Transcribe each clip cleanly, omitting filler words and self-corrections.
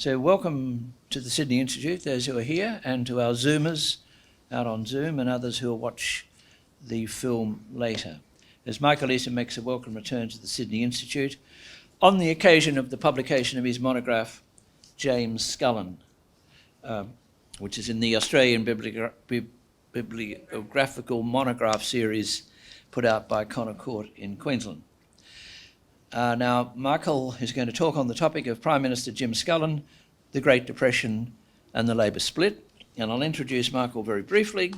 So welcome to the Sydney Institute, those who are here, and to our Zoomers out on Zoom and others who will watch the film later. As Michael Easson makes a welcome return to the Sydney Institute on the occasion of the publication of his monograph, James Scullin, which is in the Australian Bibliographical Monograph series put out by Connor Court in Queensland. Now, Michael is going to talk on the topic of Prime Minister Jim Scullin, the Great Depression and the Labor split. And I'll introduce Michael very briefly.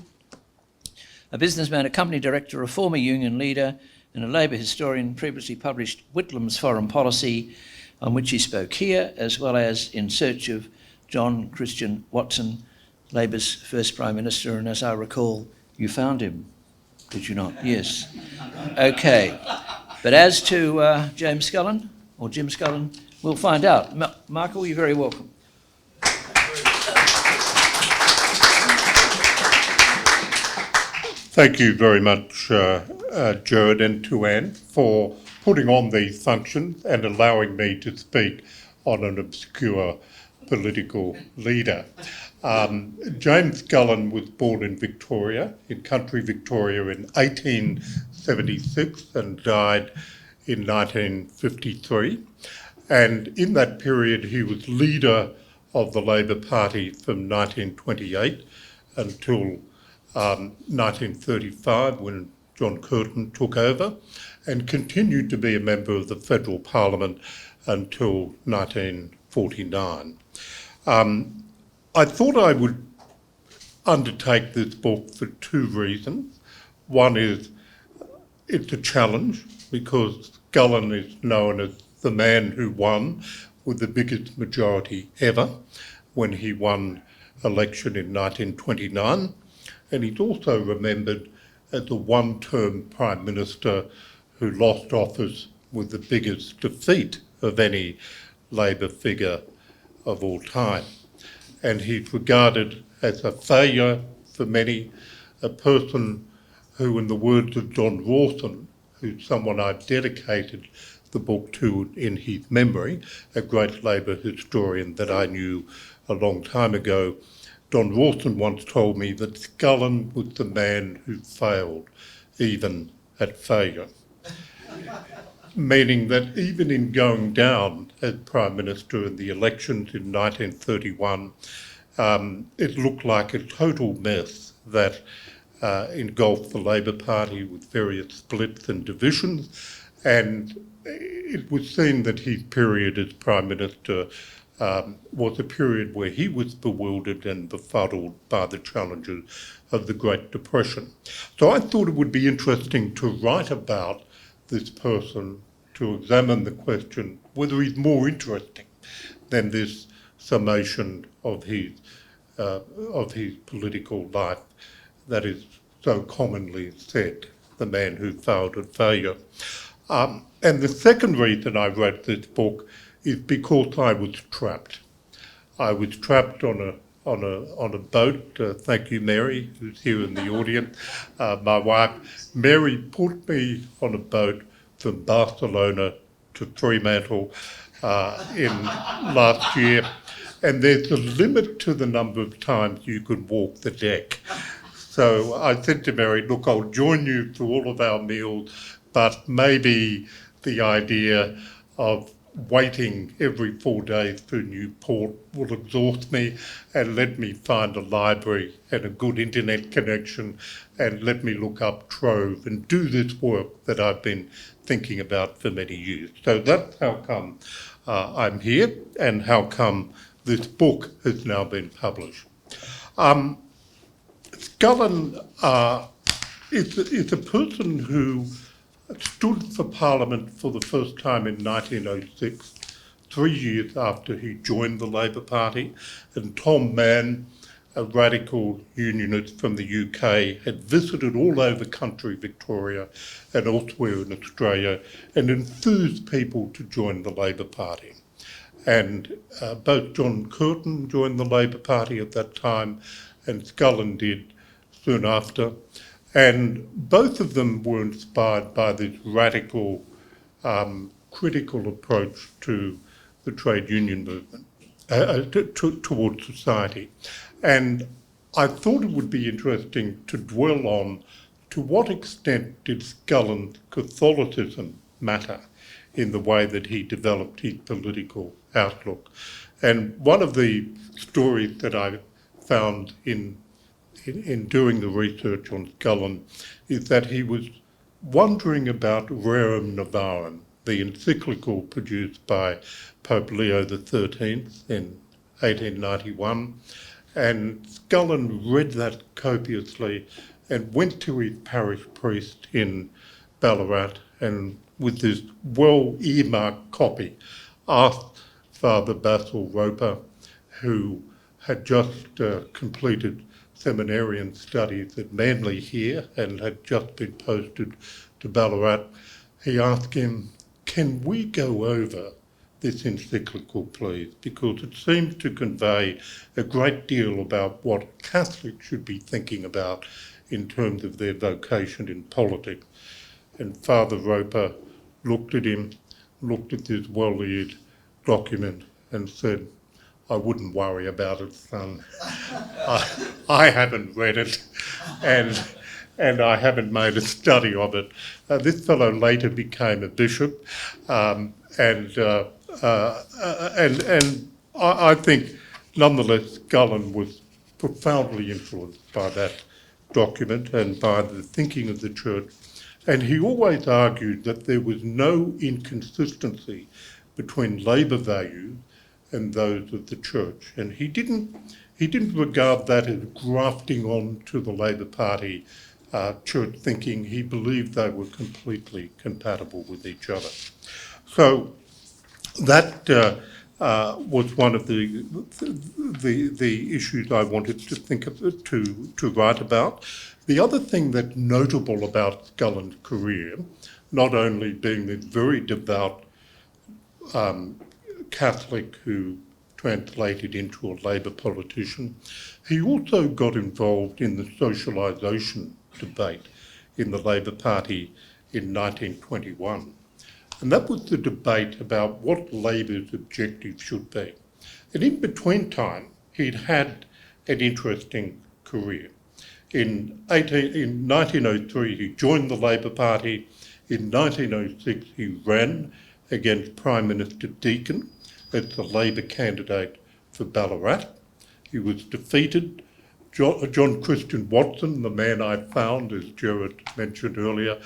A businessman, a company director, a former union leader and a Labor historian, previously published Whitlam's Foreign Policy, on which he spoke here, as well as In Search of John Christian Watson, Labor's first Prime Minister. And as I recall, you found him, did you not? Yes. Okay. But as to James Scullin, or Jim Scullin, we'll find out. Michael, you're very welcome. Thank you very much, Gerard and to Anne, for putting on these functions and allowing me to speak on an obscure political leader. James Scullin was born in Victoria, in country Victoria, in 1876 and died in 1953. And in that period, he was leader of the Labor Party from 1928 until 1935, when John Curtin took over, and continued to be a member of the Federal Parliament until 1949. I thought I would undertake this book for two reasons. One is it's a challenge because Scullin is known as the man who won with the biggest majority ever when he won election in 1929. And he's also remembered as the one-term Prime Minister who lost office with the biggest defeat of any Labor figure of all time. And he's regarded as a failure for many, a person who, in the words of John Rawson, who's someone I've dedicated the book to in his memory, a great Labor historian that I knew a long time ago, John Rawson once told me that Scullin was the man who failed, even at failure. Meaning that even in going down as Prime Minister in the elections in 1931, it looked like a total mess that engulfed the Labor Party with various splits and divisions, and it was seen that his period as Prime Minister was a period where he was bewildered and befuddled by the challenges of the Great Depression. So I thought it would be interesting to write about this person, to examine the question whether he's more interesting than this summation of his political life that is so commonly said, the man who failed at failure. And the second reason I wrote this book is because I was trapped. I was trapped on a boat. Thank you, Mary, who's here in the audience. My wife, Mary, put me on a boat from Barcelona to Fremantle in last year, and there's a limit to the number of times you can walk the deck. So I said to Mary, look, I'll join you for all of our meals, but maybe the idea of waiting every 4 days for Newport will exhaust me, and let me find a library and a good internet connection, and let me look up Trove and do this work that I've been thinking about for many years. So that's how come I'm here and how come this book has now been published. Scullin is a person who stood for Parliament for the first time in 1906, 3 years after he joined the Labor Party, and Tom Mann, a radical unionist from the UK, had visited all over country Victoria and elsewhere in Australia and enthused people to join the Labor Party. And both John Curtin joined the Labor Party at that time and Scullin did soon after. And both of them were inspired by this radical, critical approach to the trade union movement. towards society. And I thought it would be interesting to dwell on to what extent did Scullin's Catholicism matter in the way that he developed his political outlook. And one of the stories that I found in doing the research on Scullin is that he was wondering about Rerum Novarum, the encyclical produced by Pope Leo XIII in 1891, and Scullin read that copiously and went to his parish priest in Ballarat and with this well-earmarked copy asked Father Basil Roper, who had just completed seminarian studies at Manly here and had just been posted to Ballarat, he asked him, "Can we go over this encyclical, please? Because it seems to convey a great deal about what Catholics should be thinking about in terms of their vocation in politics." And Father Roper looked at him, looked at this well-read document and said, "I wouldn't worry about it, son. I haven't read it and I haven't made a study of it." This fellow later became a bishop and I think nonetheless Scullin was profoundly influenced by that document and by the thinking of the church. And he always argued that there was no inconsistency between Labour values and those of the church. And he didn't regard that as grafting on to the Labour Party church thinking. He believed they were completely compatible with each other. So that was one of the issues I wanted to think of, to write about. The other thing that's notable about Scullin's career, not only being this very devout Catholic who translated into a Labour politician, he also got involved in the socialisation debate in the Labour Party in 1921. And that was the debate about what Labour's objective should be. And in between time, he'd had an interesting career. In 1903, he joined the Labour Party. In 1906, he ran against Prime Minister Deakin as the Labour candidate for Ballarat. He was defeated. John Christian Watson, the man I found, as Gerard mentioned earlier,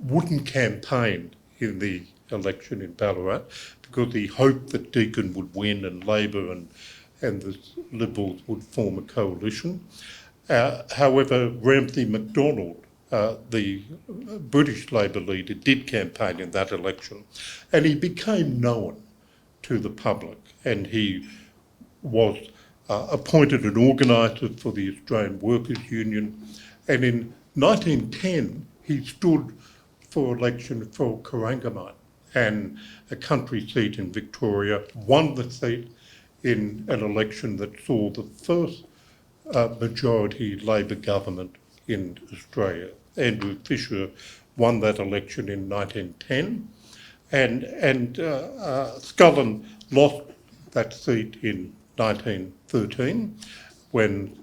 wouldn't campaign in the election in Ballarat because he hoped that Deakin would win and Labour and the Liberals would form a coalition. However, Ramsay MacDonald, the British Labour leader, did campaign in that election, and he became known to the public, and he was appointed an organiser for the Australian Workers' Union, and in 1910 he stood for election for Corangamite, and a country seat in Victoria, won the seat in an election that saw the first majority Labour government in Australia. Andrew Fisher won that election in 1910, and Scullin lost that seat in 1913 when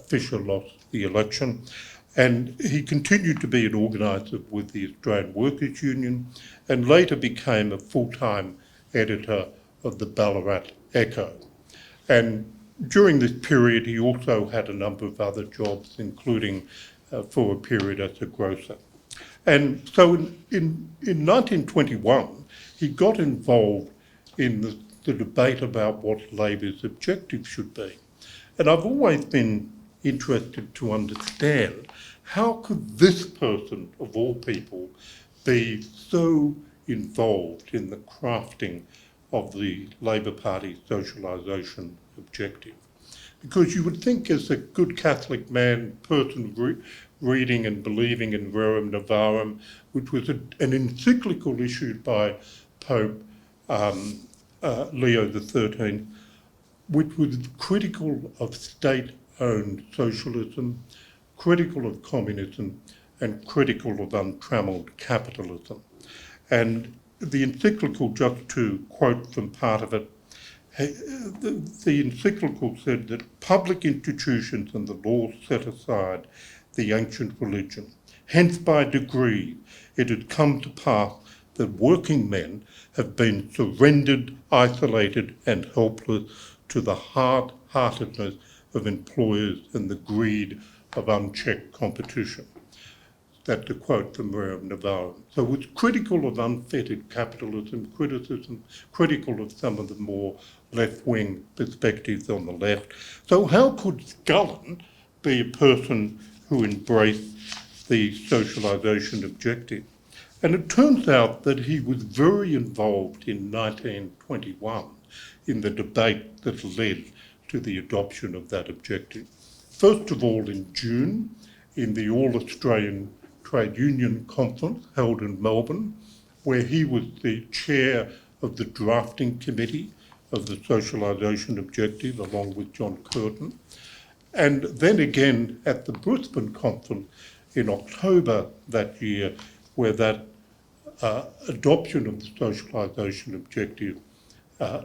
Fisher lost the election. And he continued to be an organiser with the Australian Workers' Union and later became a full-time editor of the Ballarat Echo. And during this period, he also had a number of other jobs, including for a period as a grocer. And so in 1921, he got involved in the debate about what Labour's objective should be. And I've always been interested to understand how could this person, of all people, be so involved in the crafting of the Labour Party's socialisation objective? Because you would think as a good Catholic person reading and believing in Rerum Novarum, which was an encyclical issued by Pope Leo XIII, which was critical of state-owned socialism, critical of communism, and critical of untrammelled capitalism. And the encyclical, just to quote from part of it, The encyclical said that public institutions and the law set aside the ancient religion. Hence, by degree, it had come to pass that working men have been surrendered, isolated, and helpless to the hard-heartedness of employers and the greed of unchecked competition. That's a quote from Navarro. So it's critical of unfettered capitalism, critical of some of the more left-wing perspectives on the left. So how could Scullin be a person who embraced the socialisation objective? And it turns out that he was very involved in 1921 in the debate that led to the adoption of that objective. First of all, in June, in the All-Australian Trade Union Conference held in Melbourne, where he was the chair of the drafting committee of the socialisation objective, along with John Curtin. And then again at the Brisbane Conference in October that year, where that adoption of the socialisation objective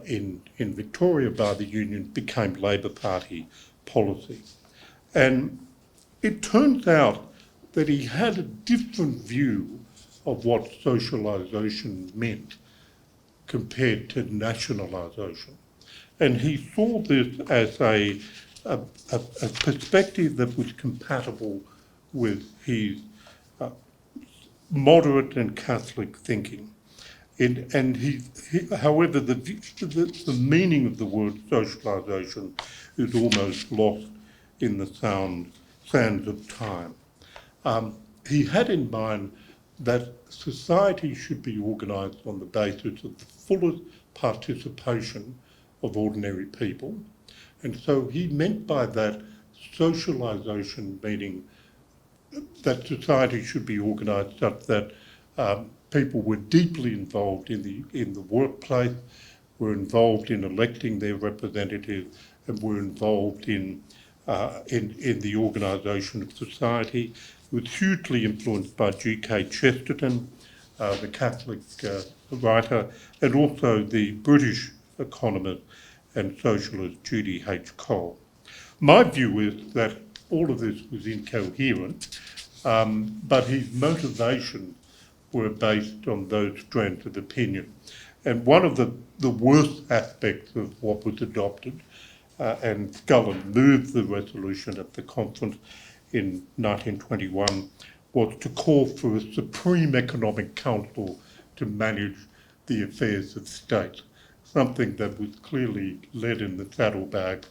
in Victoria by the union became Labor Party policy. And it turns out that he had a different view of what socialisation meant compared to nationalisation. And he saw this as a perspective that was compatible with his moderate and Catholic thinking. However, the meaning of the word socialisation is almost lost in the sands of time. He had in mind that society should be organised on the basis of the fullest participation of ordinary people. And so he meant by that socialisation, meaning that society should be organised such that people were deeply involved in the workplace, were involved in electing their representatives, and were involved in the organisation of society. It was hugely influenced by G.K. Chesterton, the Catholic writer, and also the British economist and socialist Judy H. Cole. My view is that all of this was incoherent, but his motivations were based on those strands of opinion. And one of the worst aspects of what was adopted, and Scullin moved the resolution at the conference in 1921, was to call for a Supreme Economic Council to manage the affairs of state, something that was clearly led in the saddlebags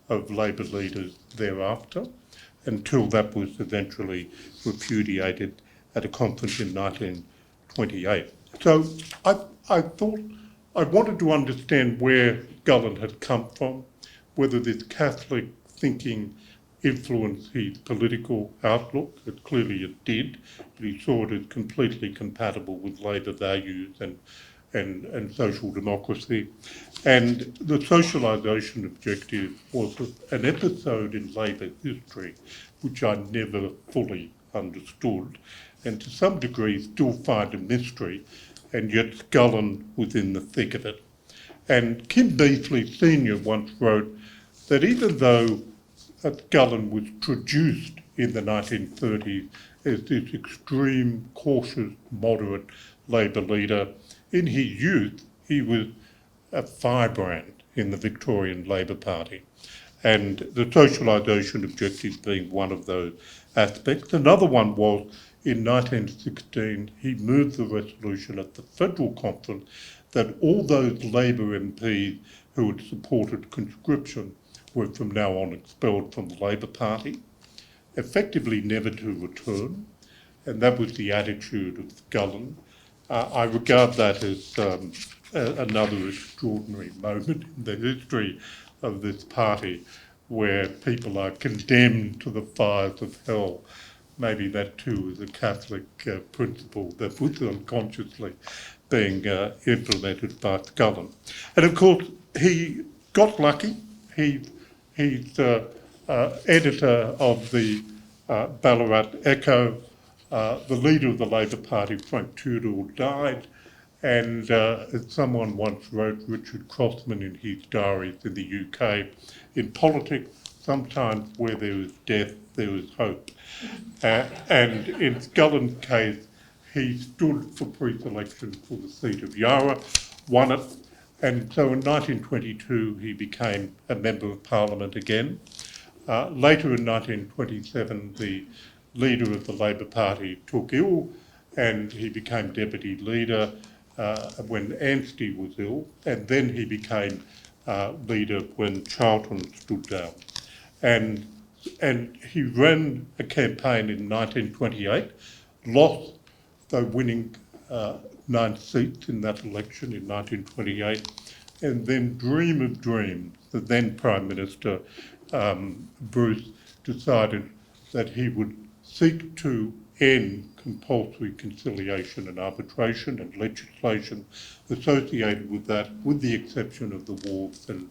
of Labor leaders thereafter, until that was eventually repudiated at a conference in 1928. So I thought I wanted to understand where Scullin had come from, whether this Catholic thinking influenced his political outlook. Clearly it did, but he saw it as completely compatible with Labor values and social democracy. And the socialisation objective was an episode in Labor history which I never fully understood, and to some degree still find a mystery, and yet Scullin was in the thick of it. And Kim Beazley Sr. once wrote that even though Scullin was traduced in the 1930s as this extreme, cautious, moderate Labor leader, in his youth he was a firebrand in the Victorian Labor Party, and the socialisation objective being one of those aspects. Another one was in 1916 he moved the resolution at the federal conference that all those Labor MPs who had supported conscription were from now on expelled from the Labor Party, effectively never to return, and that was the attitude of Scullin. I regard that as another extraordinary moment in the history of this party where people are condemned to the fires of hell. Maybe that too is a Catholic principle that was unconsciously being implemented by Scullin. And of course, he got lucky. He's editor of the Ballarat Echo. The leader of the Labor Party, Frank Tudor, died, And as someone once wrote, Richard Crossman in his diaries in the UK, in politics, sometimes where there is death, there is hope. And in Scullin's case, he stood for pre-selection for the seat of Yarra, won it, and so in 1922 he became a Member of Parliament again. Later in 1927, the leader of the Labor Party took ill and he became Deputy Leader when Anstey was ill, and then he became leader when Charlton stood down. And he ran a campaign in 1928, lost, though winning 9 seats in that election in 1928, and then dream of dreams, the then Prime Minister, Bruce, decided that he would seek to end compulsory conciliation and arbitration and legislation associated with that, with the exception of the wharves and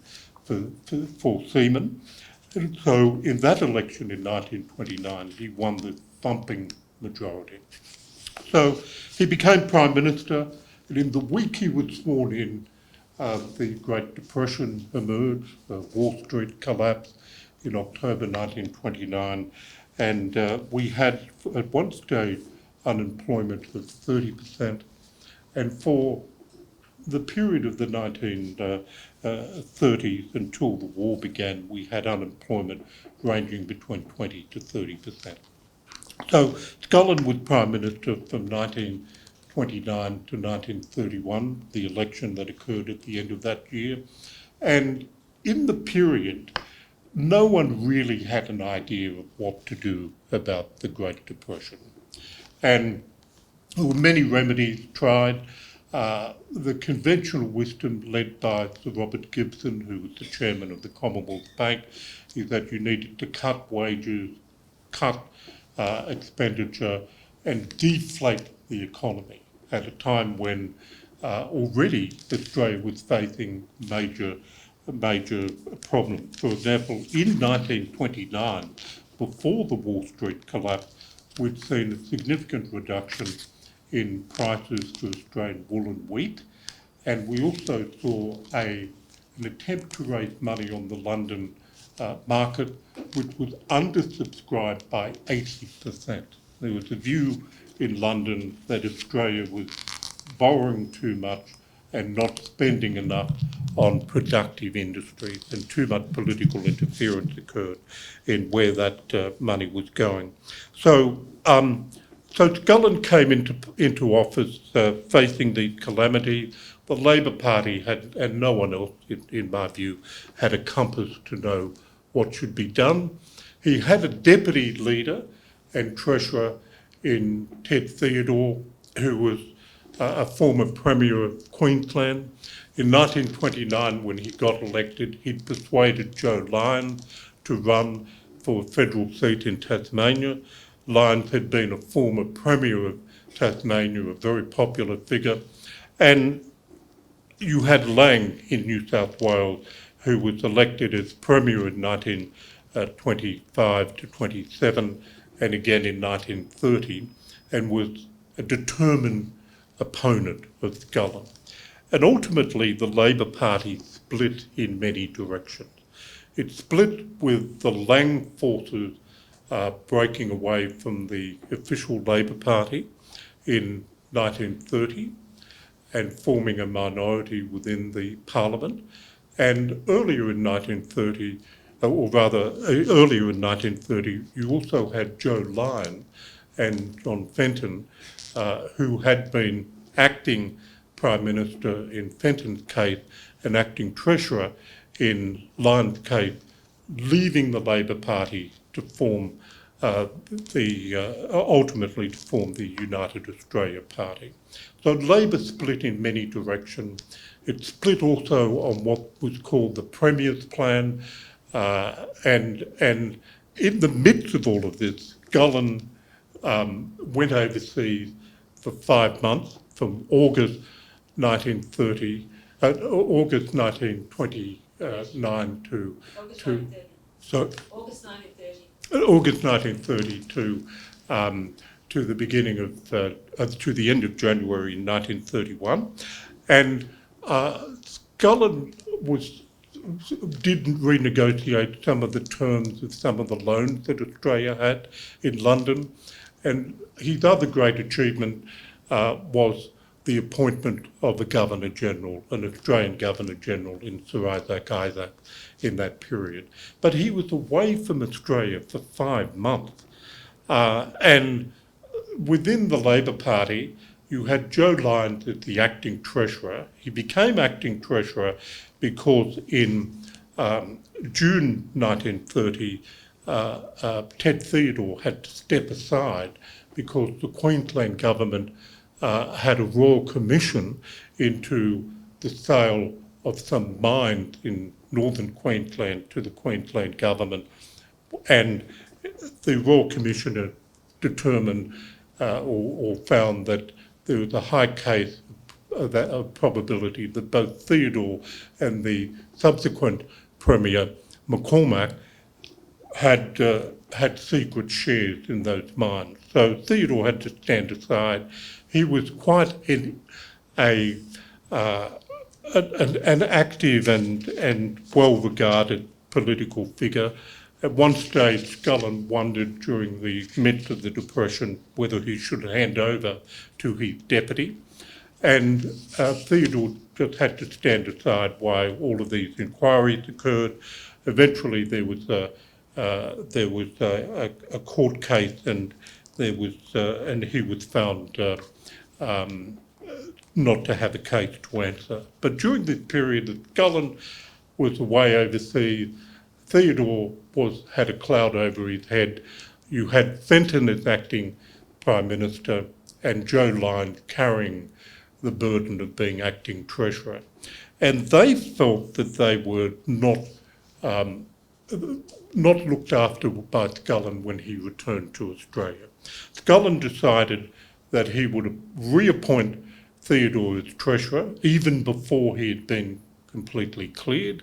for seamen. And so in that election in 1929, he won the thumping majority. So he became Prime Minister, and in the week he was sworn in, the Great Depression emerged, the Wall Street collapse in October 1929, and we had at one stage unemployment of 30%, and for the period of the 1930s until the war began, we had unemployment ranging between 20 to 30%. So Scullin was Prime Minister from 1929 to 1931, the election that occurred at the end of that year. And in the period, no one really had an idea of what to do about the Great Depression. And there were many remedies tried. The conventional wisdom led by Sir Robert Gibson, who was the chairman of the Commonwealth Bank, is that you needed to cut wages, cut expenditure, and deflate the economy at a time when already Australia was facing major problems. For example, in 1929, before the Wall Street collapse, we'd seen a significant reduction in prices for Australian wool and wheat, and we also saw an attempt to raise money on the London market, which was undersubscribed by 80%. There was a view in London that Australia was borrowing too much and not spending enough on productive industries, and too much political interference occurred in where that money was going. So Scullin came into office facing the calamity. The Labor Party had, and no one else, in my view, had a compass to know what should be done. He had a deputy leader and treasurer in Ted Theodore, who was a former Premier of Queensland. In 1929, when he got elected, he'd persuaded Joe Lyons to run for a federal seat in Tasmania. Lyons had been a former Premier of Tasmania, a very popular figure. And you had Lang in New South Wales, who was elected as Premier in 1925 to 27, and again in 1930, and was a determined opponent of Scullin. And ultimately, the Labor Party split in many directions. It split with the Lang forces breaking away from the official Labor Party in 1930 and forming a minority within the Parliament. And earlier in 1930, you also had Joe Lyons and John Fenton, who had been acting Prime Minister in Fenton's case and acting Treasurer in Lyons' case, leaving the Labor Party to form ultimately to form the United Australia Party. So Labor split in many directions. It split also on what was called the Premier's Plan, and in the midst of all of this, Scullin went overseas for 5 months, from August 1929 to August 1930 to the beginning of to the end of January 1931, and Scullin did renegotiate some of the terms of some of the loans that Australia had in London, and his other great achievement was the appointment of a Governor-General, an Australian Governor-General in Sir Isaac Isaac in that period. But he was away from Australia for 5 months. And within the Labor Party, you had Joe Lyons as the acting treasurer. He became acting treasurer because in June 1930, Ted Theodore had to step aside because the Queensland government had a royal commission into the sale of some mines in northern Queensland to the Queensland government, and the royal commissioner determined or found that there was a high case of probability that both Theodore and the subsequent Premier McCormack had secret shares in those mines. So Theodore had to stand aside. He was quite an active and well-regarded political figure. At one stage, Scullin wondered during the midst of the Depression whether he should hand over to his deputy. And Theodore just had to stand aside while all of these inquiries occurred. Eventually, there was a court case, and and he was found not to have a case to answer. But during this period that Scullin was away overseas, Theodore had a cloud over his head. You had Fenton as acting Prime Minister and Joe Lyons carrying the burden of being acting treasurer. And they felt that they were not looked after by Scullin when he returned to Australia. Scullin decided that he would reappoint Theodore as treasurer even before he had been completely cleared,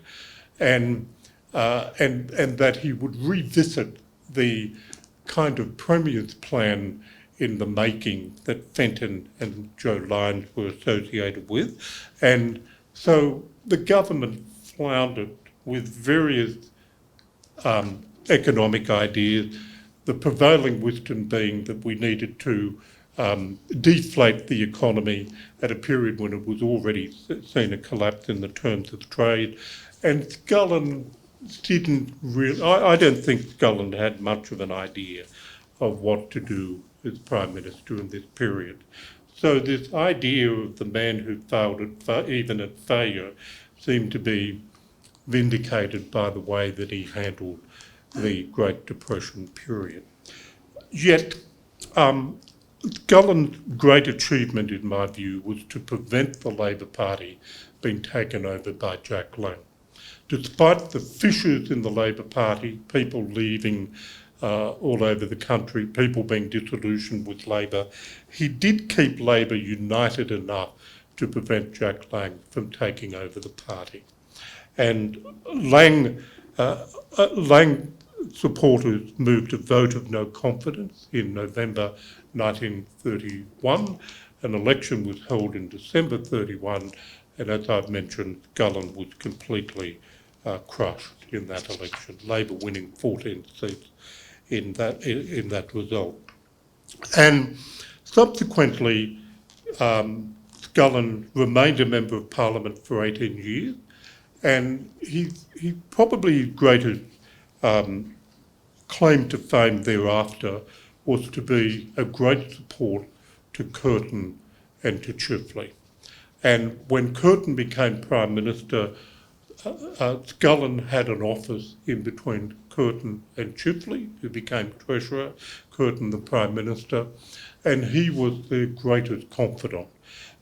and that he would revisit the kind of Premier's plan in the making that Fenton and Joe Lyons were associated with. And so the government floundered with various economic ideas, the prevailing wisdom being that we needed to deflate the economy at a period when it was already seen a collapse in the terms of trade. And Scullin didn't really, I don't think Scullin had much of an idea of what to do as Prime Minister in this period. So this idea of the man who failed even at failure seemed to be vindicated by the way that he handled the Great Depression period. Yet, Scullin's great achievement, in my view, was to prevent the Labor Party being taken over by Jack Lang. Despite the fissures in the Labor Party, people leaving all over the country, people being disillusioned with Labor, he did keep Labor united enough to prevent Jack Lang from taking over the party. And Lang supporters moved a vote of no confidence in November 1931. An election was held in December 31, and as I've mentioned, Scullin was completely crushed in that election, Labor winning 14 seats in that result. And subsequently, Scullin remained a Member of Parliament for 18 years, and he probably greatest claim to fame thereafter was to be a great support to Curtin and to Chifley. And when Curtin became Prime Minister, Scullin had an office in between Curtin and Chifley, who became Treasurer, Curtin the Prime Minister, and he was their greatest confidant.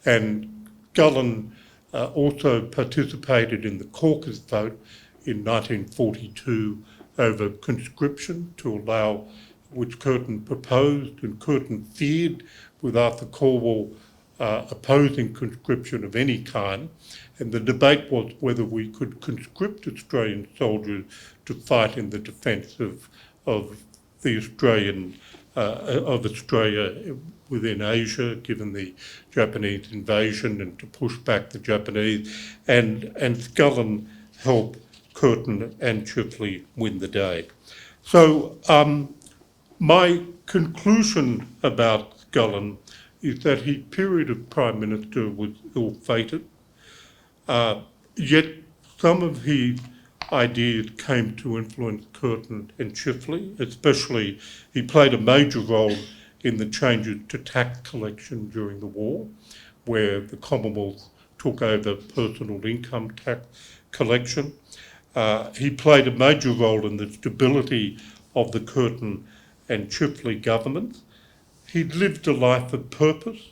And Scullin also participated in the caucus vote in 1942 over conscription to allow, which Curtin proposed, and Curtin feared with Arthur Calwell opposing conscription of any kind. And the debate was whether we could conscript Australian soldiers to fight in the defence of the Australian of Australia within Asia, given the Japanese invasion, and to push back the Japanese, and Scullin helped Curtin and Chifley win the day. So my conclusion about Scullin is that his period of Prime Minister was ill-fated, yet some of his ideas came to influence Curtin and Chifley, especially he played a major role in the changes to tax collection during the war, where the Commonwealth took over personal income tax collection. He played a major role in the stability of the Curtin and Chifley governments. He'd lived a life of purpose,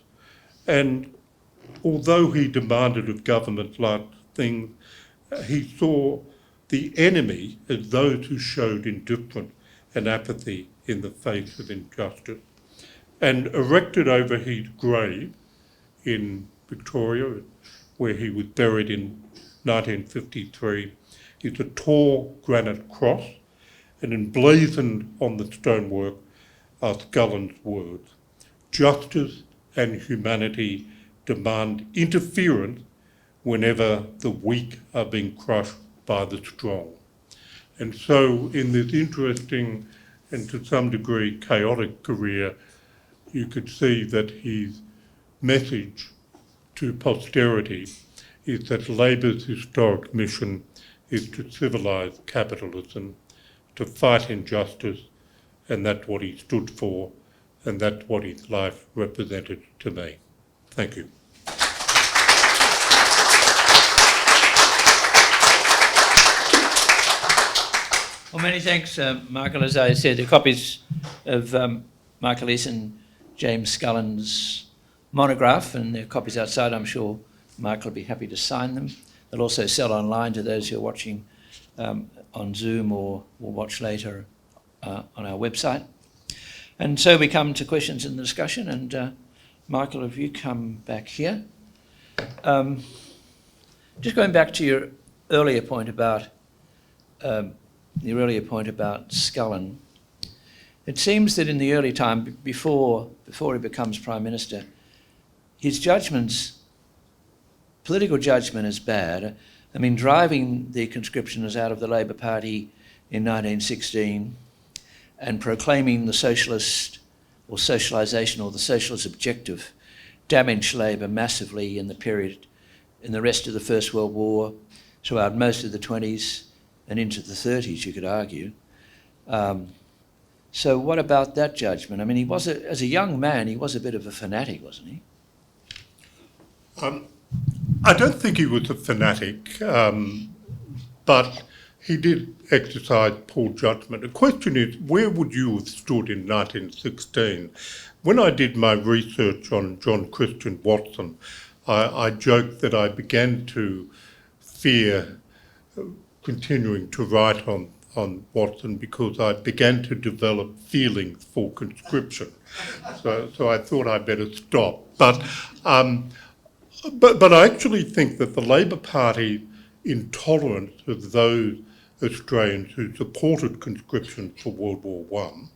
and although he demanded of government large things, he saw the enemy as those who showed indifference and apathy in the face of injustice. And erected over his grave in Victoria, where he was buried in 1953, is a tall granite cross, and emblazoned on the stonework are Scullin's words: "Justice and humanity demand interference whenever the weak are being crushed by the strong." And so in this interesting and to some degree chaotic career, you could see that his message to posterity is that Labor's historic mission is to civilise capitalism, to fight injustice, and that's what he stood for, and that's what his life represented to me. Thank you. Well, many thanks, Michael. As I said, the copies of Michael Easson, James Scullin's monograph, and there are copies outside. I'm sure Michael will be happy to sign them. They'll also sell online to those who are watching on Zoom or will watch later on our website. And so we come to questions in the discussion, and Michael, if you come back here. Just going back to your earlier point about Scullin, it seems that in the early time, before he becomes Prime Minister, his political judgment is bad. I mean, driving the conscriptioners out of the Labor Party in 1916 and proclaiming the socialist or socialisation or the socialist objective damaged Labor massively in the period, in the rest of the First World War, throughout most of the 20s and into the 30s, you could argue. So what about that judgment? I mean, he was, as a young man, he was a bit of a fanatic, wasn't he? I don't think he was a fanatic, but he did exercise poor judgment. The question is, where would you have stood in 1916? When I did my research on John Christian Watson, I joked that I began to fear continuing to write on Watson because I began to develop feelings for conscription. So I thought I'd better stop. But I actually think that the Labor Party's intolerance of those Australians who supported conscription for World War I,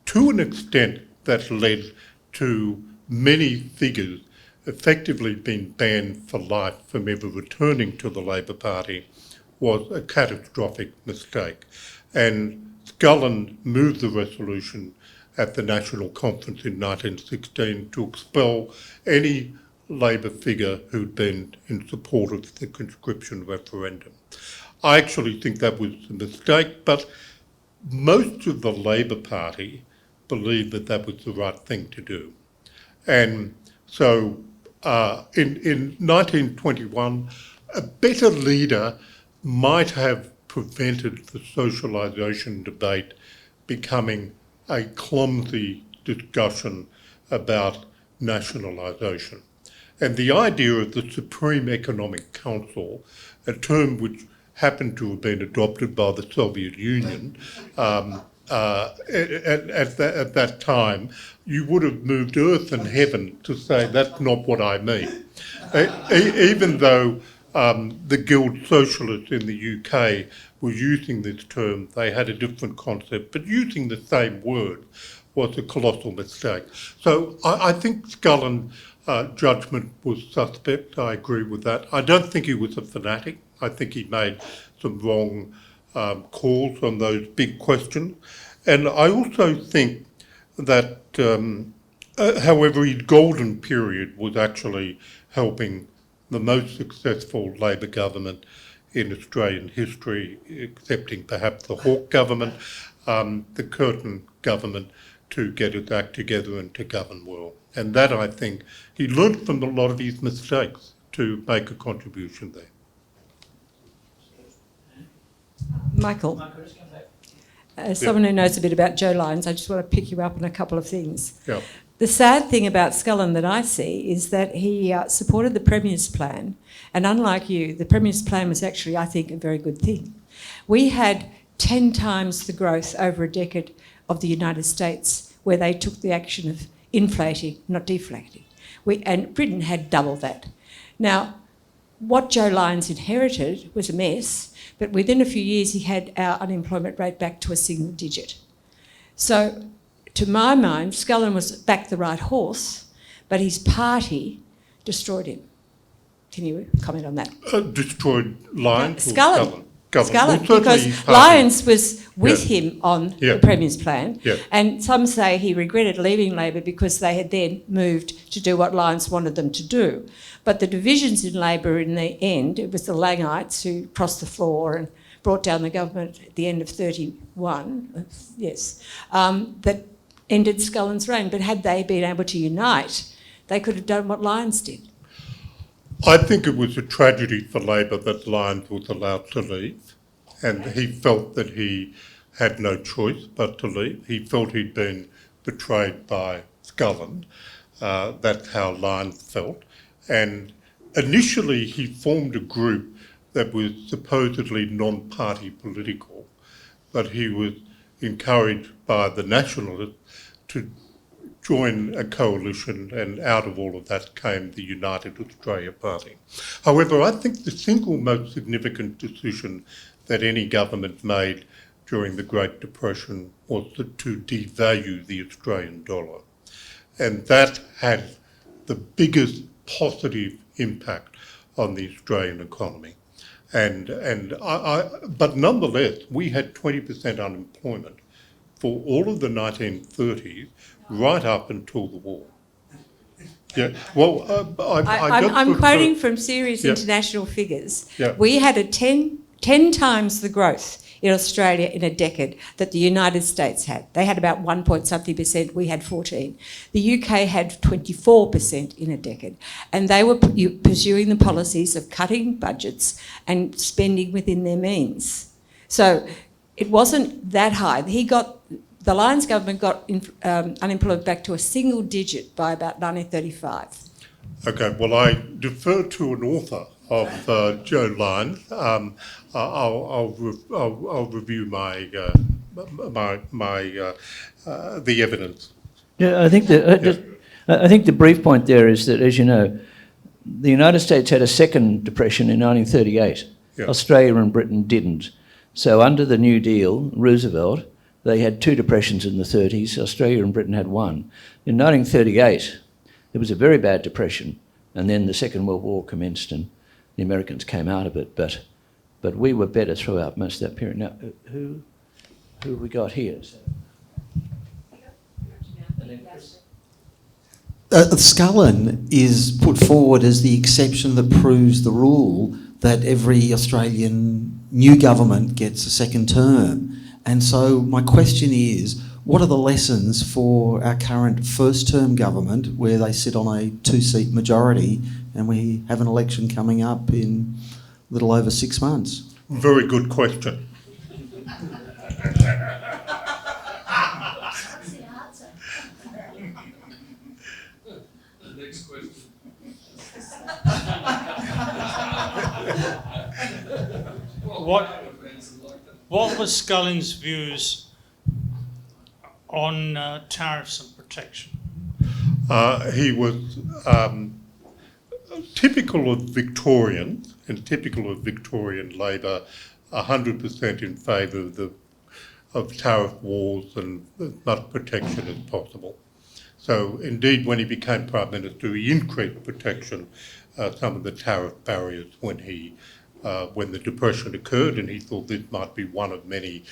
to an extent that led to many figures effectively being banned for life from ever returning to the Labor Party, was a catastrophic mistake. And Scullin moved the resolution at the National Conference in 1916 to expel any Labor figure who'd been in support of the conscription referendum. I actually think that was a mistake, but most of the Labor Party believed that that was the right thing to do. And so in 1921, a better leader might have prevented the socialisation debate becoming a clumsy discussion about nationalisation. And the idea of the Supreme Economic Council, a term which happened to have been adopted by the Soviet Union at that time, you would have moved earth and heaven to say that's not what I mean. Even though the Guild Socialists in the UK were using this term, they had a different concept, but using the same word. was a colossal mistake. So I think Scullin judgment was suspect. I agree with that. I don't think he was a fanatic. I think he made some wrong calls on those big questions. And I also think that, however, his golden period was actually helping the most successful Labor government in Australian history, excepting perhaps the Hawke government, the Curtin government, to get its act together and to govern well. And that, I think, he learnt from a lot of his mistakes to make a contribution there. Michael, as someone who knows a bit about Joe Lyons, I just want to pick you up on a couple of things. Yeah. The sad thing about Scullin that I see is that he supported the Premier's plan, and unlike you, the Premier's plan was actually, I think, a very good thing. We had 10 times the growth over a decade of the United States, where they took the action of inflating, not deflating. And Britain had double that. Now, what Joe Lyons inherited was a mess, but within a few years he had our unemployment rate back to a single digit. So, to my mind, Scullin was back the right horse, but his party destroyed him. Can you comment on that? Destroyed Lyons? Scullin. Scullin, well, because Lyons was with him on the Premier's plan, Yeah. and some say he regretted leaving Labor because they had then moved to do what Lyons wanted them to do. But the divisions in Labor in the end, it was the Langites who crossed the floor and brought down the government at the end of 31, that ended Scullin's reign. But had they been able to unite, they could have done what Lyons did. I think it was a tragedy for Labor that Lyons was allowed to leave, and he felt that he had no choice but to leave. He felt he'd been betrayed by Scullin. That's how Lyons felt. And initially he formed a group that was supposedly non-party political, but he was encouraged by the Nationalists to join a coalition, and out of all of that came the United Australia Party. However, I think the single most significant decision that any government made during the Great Depression was to devalue the Australian dollar. And that had the biggest positive impact on the Australian economy. But nonetheless, we had 20% unemployment for all of the 1930s, right up until the war. Yeah, well, I'm quoting from serious international figures. Yeah. We had a 10 times the growth in Australia in a decade that the United States had. They had about 1 point something percent, we had 14. The UK had 24% in a decade. And they were pursuing the policies of cutting budgets and spending within their means. So it wasn't that high. The Lyons government got unemployment back to a single digit by about 1935. Okay, well, I defer to an author of Joe Lyons. I'll review the evidence. Yeah, I think the brief point there is that, as you know, the United States had a second depression in 1938. Yeah. Australia and Britain didn't. So under the New Deal, Roosevelt, they had two depressions in the 30s. Australia and Britain had one. In 1938, there was a very bad depression, and then the Second World War commenced and the Americans came out of it. But we were better throughout most of that period. Now, who have we got here? Scullin is put forward as the exception that proves the rule that every Australian new government gets a second term. And so my question is, what are the lessons for our current first-term government where they sit on a two-seat majority and we have an election coming up in a little over 6 months? Very good question. Next question. What was Scullin's views on tariffs and protection? He was typical of Victorians and typical of Victorian Labor, 100% in favour of the of tariff wars and as much protection as possible. So indeed, when he became Prime Minister, he increased protection, some of the tariff barriers when the Depression occurred, and he thought this might be one of many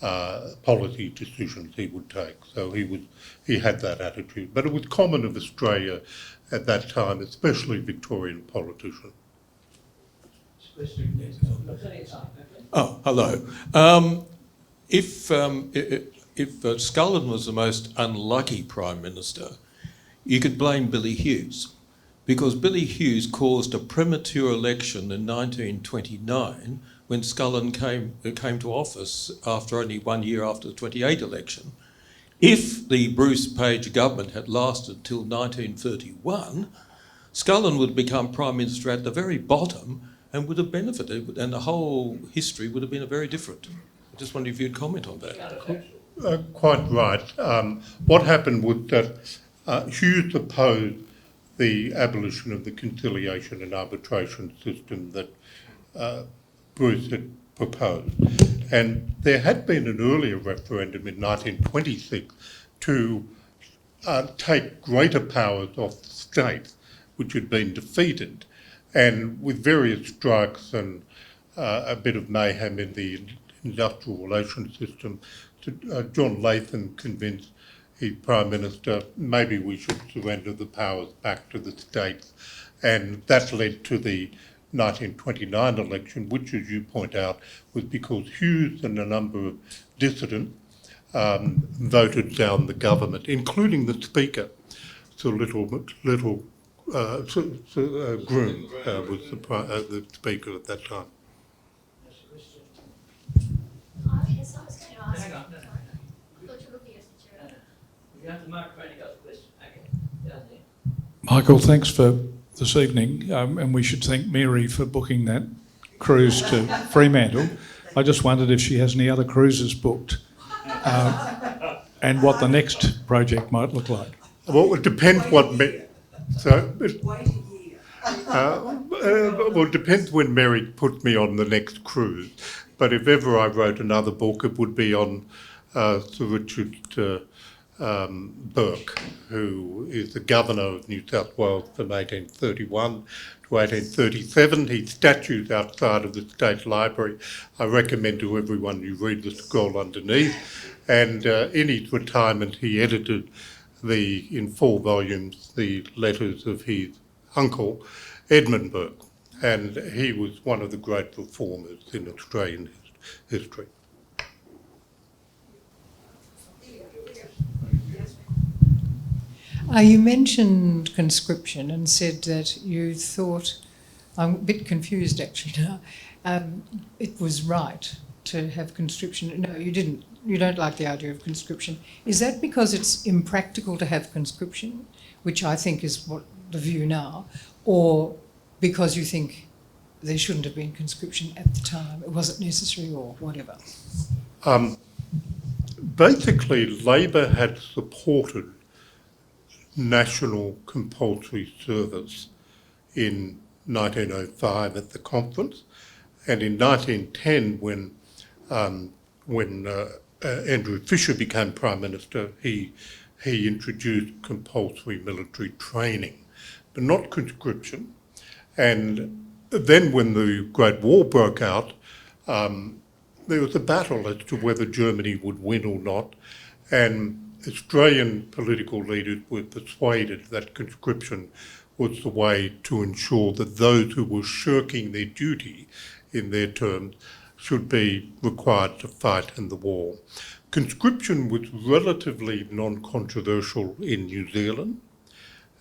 policy decisions he would take. So he had that attitude. But it was common of Australia at that time, especially Victorian politicians. Oh, hello. If Scullin was the most unlucky Prime Minister, you could blame Billy Hughes, because Billy Hughes caused a premature election in 1929 when Scullin came to office after only 1 year after the 28 election. If the Bruce Page government had lasted till 1931, Scullin would have become Prime Minister at the very bottom and would have benefited, and the whole history would have been very different. I just wonder if you'd comment on that. Quite right. What happened was that Hughes opposed the abolition of the conciliation and arbitration system that Bruce had proposed. And there had been an earlier referendum in 1926 to take greater powers off the states, which had been defeated. And with various strikes and a bit of mayhem in the industrial relations system, John Latham convinced his Prime Minister, maybe we should surrender the powers back to the states. And that led to the 1929 election, which, as you point out, was because Hughes and a number of dissidents voted down the government, including the Speaker. So Little Groom was the Speaker at that time. Yes, I was going to ask. Hang on, no. I thought you were looking at the chair. You have the microphone, you got the question. Okay, down there. Michael, thanks for this evening, and we should thank Mary for booking that cruise to Fremantle. I just wondered if she has any other cruises booked, and what the next project might look like. Well, it depends what... well, it depends when Mary put me on the next cruise. But if ever I wrote another book, it would be on Sir Richard Burke, who is the Governor of New South Wales from 1831 to 1837. His statue's outside of the State Library. I recommend to everyone you read the scroll underneath. And in his retirement, he edited in 4 volumes the letters of his uncle, Edmund Burke. And he was one of the great reformers in Australian history. You mentioned conscription and said that you thought, I'm a bit confused actually now, it was right to have conscription. No, you didn't. You don't like the idea of conscription. Is that because it's impractical to have conscription, which I think is what the view now, or because you think there shouldn't have been conscription at the time, it wasn't necessary or whatever? Basically, Labor had supported national compulsory service in 1905 at the conference, and in 1910, when Andrew Fisher became Prime Minister, he introduced compulsory military training, but not conscription. And then when the Great War broke out, there was a battle as to whether Germany would win or not, and Australian political leaders were persuaded that conscription was the way to ensure that those who were shirking their duty in their terms should be required to fight in the war. Conscription was relatively non-controversial in New Zealand,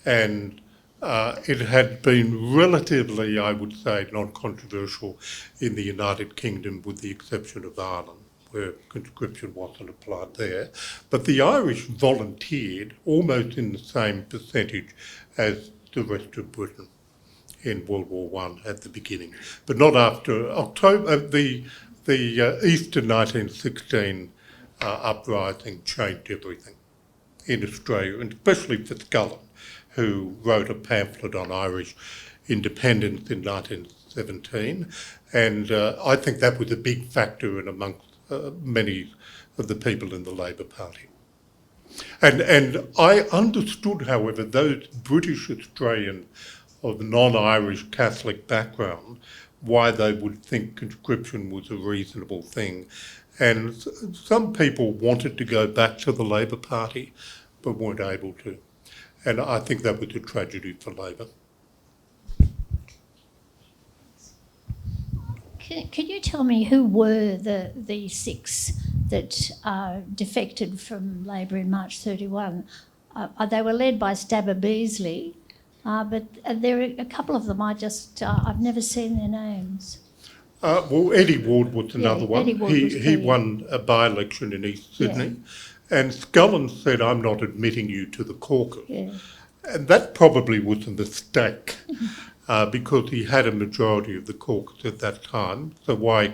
and it had been relatively, I would say, non-controversial in the United Kingdom, with the exception of Ireland, where conscription wasn't applied there. But the Irish volunteered almost in the same percentage as the rest of Britain in World War I at the beginning, but not after October. The Easter 1916 uprising changed everything in Australia, and especially for Scullin, who wrote a pamphlet on Irish independence in 1917, and I think that was a big factor in amongst many of the people in the Labor Party. And I understood, however, those British Australians of non-Irish Catholic background, why they would think conscription was a reasonable thing. And some people wanted to go back to the Labor Party, but weren't able to. And I think that was a tragedy for Labor. Could you tell me who were the six that defected from Labor in March 31? They were led by Stabber Beazley, but there are a couple of them I've never seen their names. Well, Eddie Ward was another one. Eddie Ward was He won a by-election in East Sydney. And Scullin said, I'm not admitting you to the caucus. Yeah. And that probably was a mistake because he had a majority of the caucus at that time. So why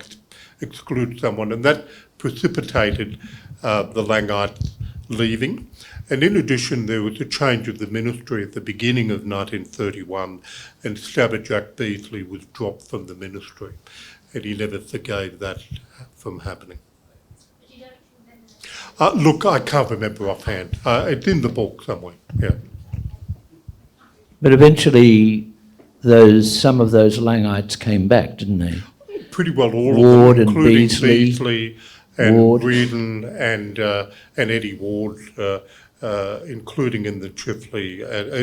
exclude someone? And that precipitated the Langites leaving. And in addition, there was a change of the ministry at the beginning of 1931, and Stabber Jack Beazley was dropped from the ministry. And he never forgave that from happening. But you don't remember that? Look, I can't remember offhand. It's in the book somewhere, yeah. But eventually, some of those Langites came back, didn't they? Pretty well all Ward of them, and including Beazley, Beazley and Ward. Reardon and Eddie Ward, including in the Chifley,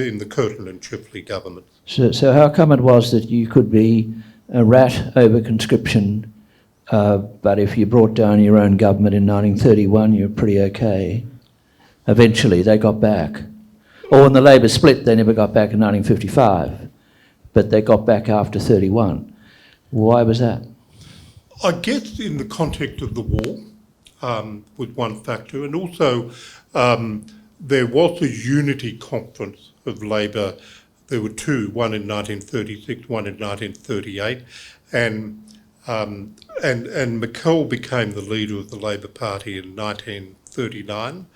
in the Curtin and Chifley government. So how come it was that you could be a rat over conscription, but if you brought down your own government in 1931, you're pretty okay? Eventually, they got back. Or when the Labor split, they never got back in 1955, but they got back after 31. Why was that? I guess in the context of the war was one factor, and also there was a unity conference of Labor. There were two, one in 1936, one in 1938, and McKell became the leader of the Labor Party in 1939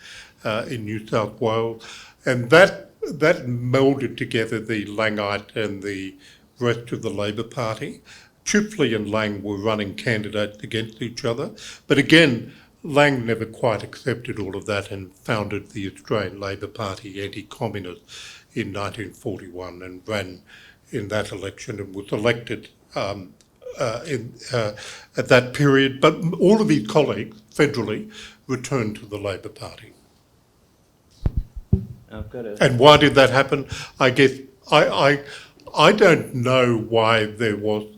in New South Wales, and that melded together the Langite and the rest of the Labor Party. Chifley and Lang were running candidates against each other, but again, Lang never quite accepted all of that and founded the Australian Labor Party anti-communist in 1941 and ran in that election and was elected at that period. But all of his colleagues federally returned to the Labor Party. And why did that happen? I guess I don't know why there was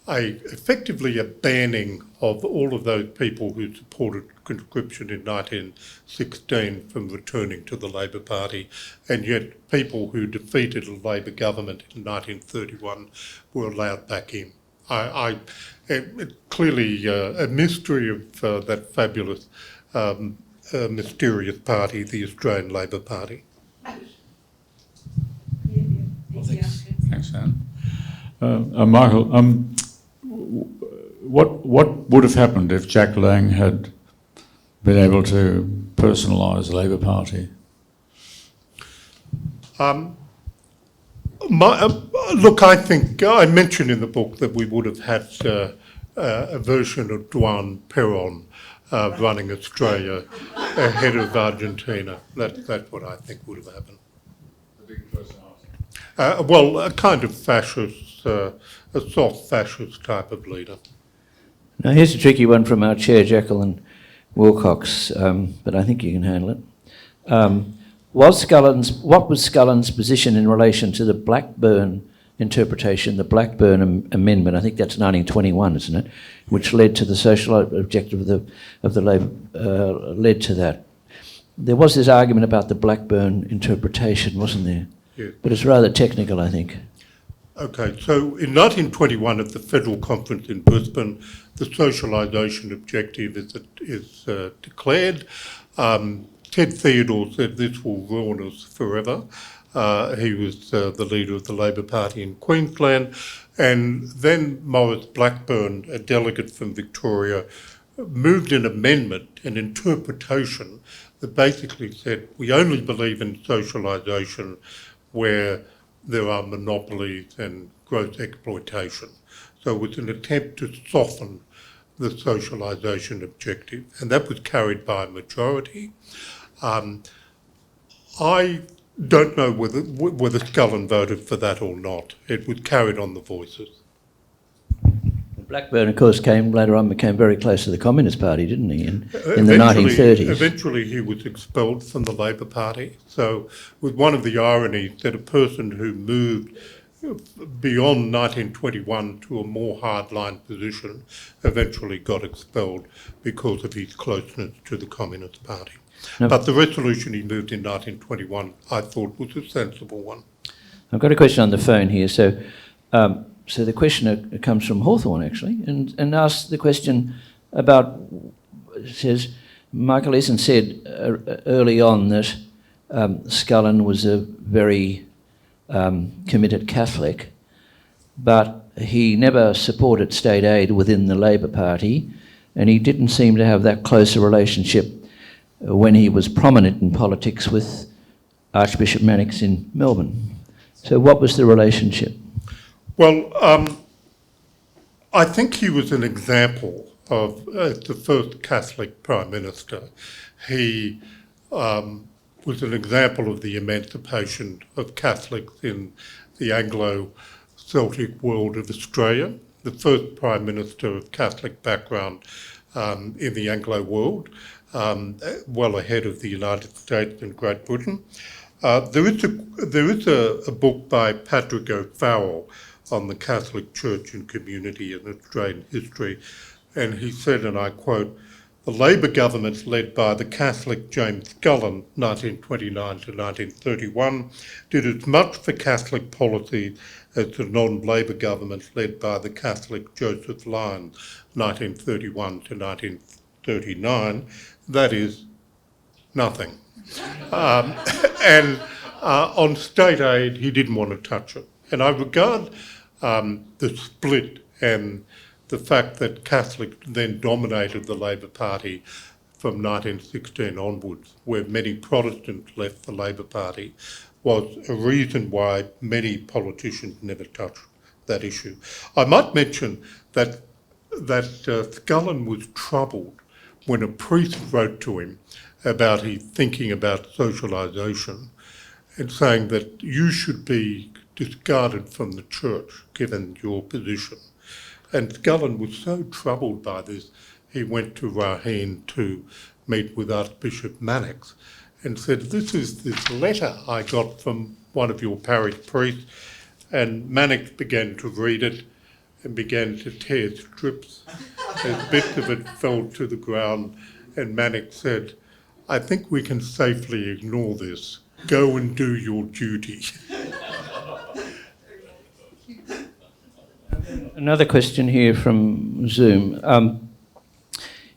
effectively a banning of all of those people who supported conscription in 1916 from returning to the Labor Party, and yet people who defeated a Labor government in 1931 were allowed back in. It's clearly a mystery of that fabulous, mysterious party, the Australian Labor Party. Thanks, Anne. Michael, what would have happened if Jack Lang had been able to personalise the Labor Party? Look, I think I mentioned in the book that we would have had a version of Juan Perón running Australia ahead of Argentina. That's what I think would have happened. A big personality. Well, a kind of fascist, a soft fascist type of leader. Now here's a tricky one from our chair, Jacqueline Wilcox, but I think you can handle it. What was Scullin's position in relation to the Blackburn interpretation, the Blackburn Amendment? I think that's 1921, isn't it? Which led to the social objective of the Labor, led to that. There was this argument about the Blackburn interpretation, wasn't there? Yeah. But it's rather technical, I think. Okay, so in 1921 at the Federal Conference in Brisbane, the socialisation objective is declared. Ted Theodore said this will ruin us forever. He was the leader of the Labor Party in Queensland. And then Maurice Blackburn, a delegate from Victoria, moved an amendment, an interpretation that basically said we only believe in socialisation where there are monopolies and gross exploitation. So it was an attempt to soften the socialisation objective, and that was carried by a majority. I don't know whether Scullin voted for that or not. It was carried on the voices. Blackburn, of course, later on became very close to the Communist Party, didn't he, in the 1930s? Eventually he was expelled from the Labor Party. So with one of the ironies that a person who moved beyond 1921 to a more hardline position eventually got expelled because of his closeness to the Communist Party. No. But the resolution he moved in 1921, I thought, was a sensible one. I've got a question on the phone here. So the questioner comes from Hawthorn, actually, and asks the question about, it says, Michael Easson said early on that Scullin was a very committed Catholic, but he never supported state aid within the Labor Party, and he didn't seem to have that close a relationship when he was prominent in politics with Archbishop Mannix in Melbourne. So what was the relationship? Well, I think he was an example of the first Catholic Prime Minister. He was an example of the emancipation of Catholics in the Anglo-Celtic world of Australia, the first Prime Minister of Catholic background in the Anglo world, well ahead of the United States and Great Britain. There is a book by Patrick O'Farrell on the Catholic Church and community in Australian history, and he said, and I quote, "The Labor governments led by the Catholic James Scullin, 1929 to 1931, did as much for Catholic policy as the non-Labor governments led by the Catholic Joseph Lyons, 1931 to 1939, that is, nothing." And on state aid, he didn't want to touch it. And I regard the split and the fact that Catholics then dominated the Labor Party from 1916 onwards, where many Protestants left the Labor Party, was a reason why many politicians never touched that issue. I might mention that Scullin was troubled when a priest wrote to him about his thinking about socialisation and saying that you should be discarded from the church given your position. And Scullin was so troubled by this, he went to Raheen to meet with Archbishop Mannix and said, "This is this letter I got from one of your parish priests." And Mannix began to read it and began to tear strips as bits of it fell to the ground. And Mannix said, "I think we can safely ignore this. Go and do your duty." Another question here from Zoom.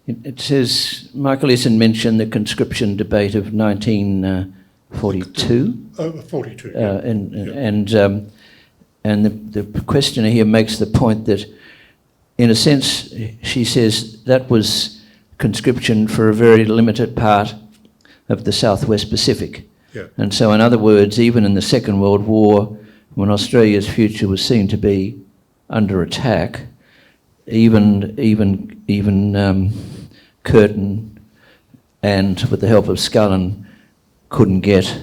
It says, Michael Easson mentioned the conscription debate of 1942. 42. And the questioner here makes the point that, in a sense, she says that was conscription for a very limited part of the Southwest Pacific. Yeah. And so, in other words, even in the Second World War, when Australia's future was seen to be under attack, even Curtin and with the help of Scullin couldn't get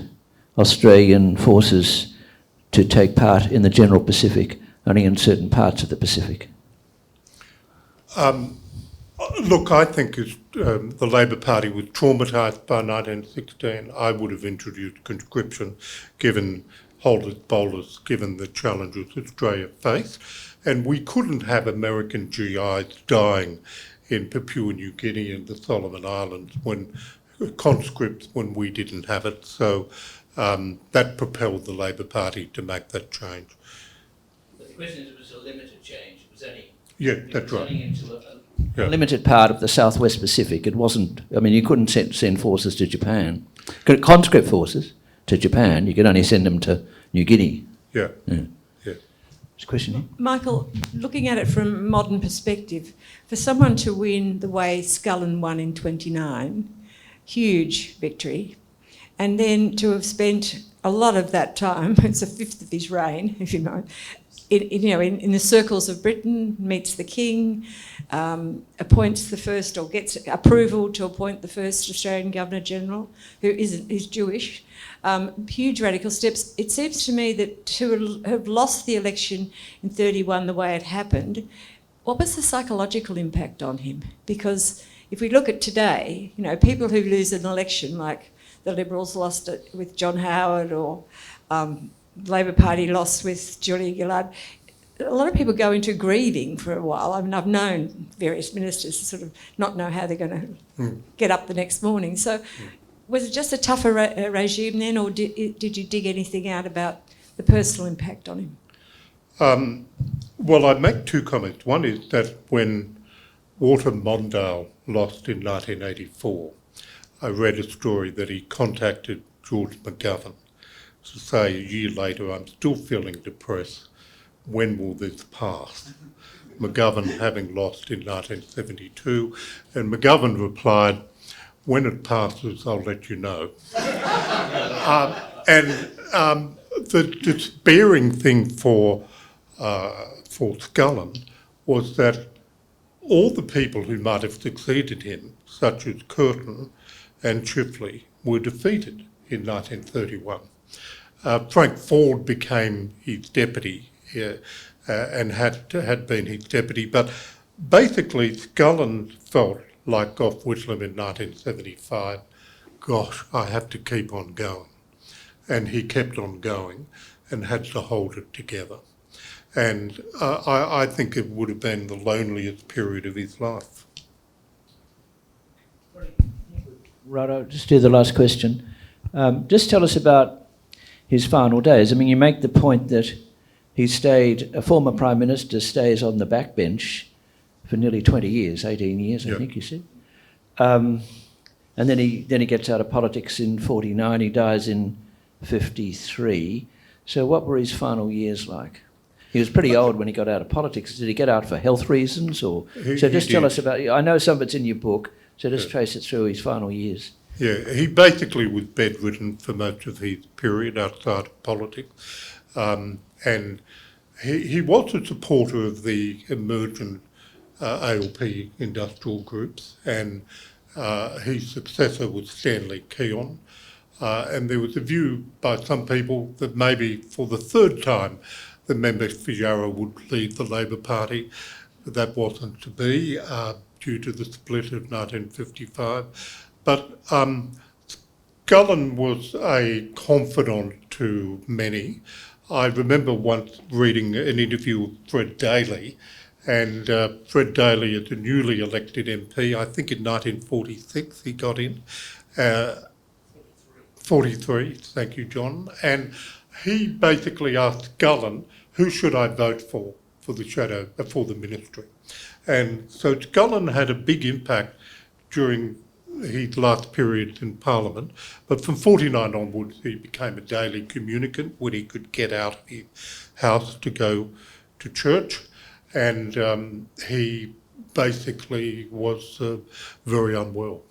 Australian forces to take part in the general Pacific, only in certain parts of the Pacific. Look, I think the Labor Party was traumatised by 1916. I would have introduced conscription given holus bolus, given the challenges Australia faced. And we couldn't have American GIs dying in Papua New Guinea and the Solomon Islands when conscripts when we didn't have it. So that propelled the Labor Party to make that change. But the question is, it was a limited change. It was only that's right. Only into a limited part of the Southwest Pacific. It wasn't. I mean, you couldn't send forces to Japan. Conscript forces to Japan. You could only send them to New Guinea. Yeah. Question here? Michael, looking at it from a modern perspective, for someone to win the way Scullin won in 29, huge victory, and then to have spent a lot of that time, it's a fifth of his reign, if you know, in the circles of Britain, meets the King, appoints the first, or gets approval to appoint the first Australian Governor-General, who's Jewish. Huge radical steps. It seems to me that to have lost the election in 31 the way it happened, what was the psychological impact on him? Because if we look at today, people who lose an election, like the Liberals lost it with John Howard, or Labor Party lost with Julia Gillard, a lot of people go into grieving for a while. I mean, I've known various ministers sort of not know how they're going to get up the next morning. So was it just a tougher regime then, or did you dig anything out about the personal impact on him? Well, I'd make two comments. One is that when Walter Mondale lost in 1984, I read a story that he contacted George McGovern to say a year later, I'm still feeling depressed. When will this pass? McGovern having lost in 1972, and McGovern replied, when it passes, I'll let you know. The despairing thing for Scullin was that all the people who might have succeeded him, such as Curtin and Chifley, were defeated in 1931. Frank Ford became his deputy and had been his deputy, but basically Scullin felt like Gough Whitlam in 1975, gosh, I have to keep on going. And he kept on going and had to hold it together. And I think it would have been the loneliest period of his life. Right, I'll just do the last question. Just tell us about his final days. I mean, you make the point that a former Prime Minister stays on the backbench for nearly 20 years, 18 years, I think you said. And then he gets out of politics in 49, he dies in 53. So what were his final years like? He was pretty old when he got out of politics. Did he get out for health reasons? Or tell us about, I know some of it's in your book, so just trace it through his final years. Yeah, he basically was bedridden for most of his period outside of politics. And he was a supporter of the emergent ALP industrial groups, and his successor was Stanley Keon. And there was a view by some people that maybe for the third time the member for Yarra would leave the Labor Party, but that wasn't to be due to the split of 1955. But Scullin was a confidant to many. I remember once reading an interview with Fred Daly, and Fred Daly, as a newly elected MP, I think in 1946 he got in. 43, thank you, John. And he basically asked Scullin, who should I vote for the ministry? And so Scullin had a big impact during his last period in Parliament, but from 49 onwards he became a daily communicant when he could get out of his house to go to church, and he basically was very unwell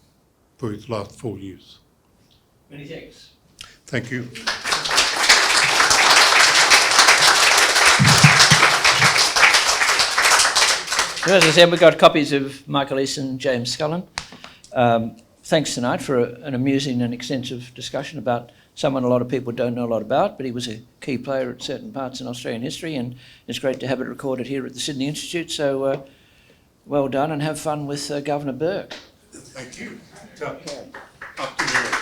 for his last 4 years. Many thanks. Thank you. So as I said, we've got copies of Michael Easson, James Scullin. Thanks tonight for an amusing and extensive discussion about someone a lot of people don't know a lot about, but he was a key player at certain parts in Australian history, and it's great to have it recorded here at the Sydney Institute. So well done, and have fun with Governor Burke. Thank you. Up to you.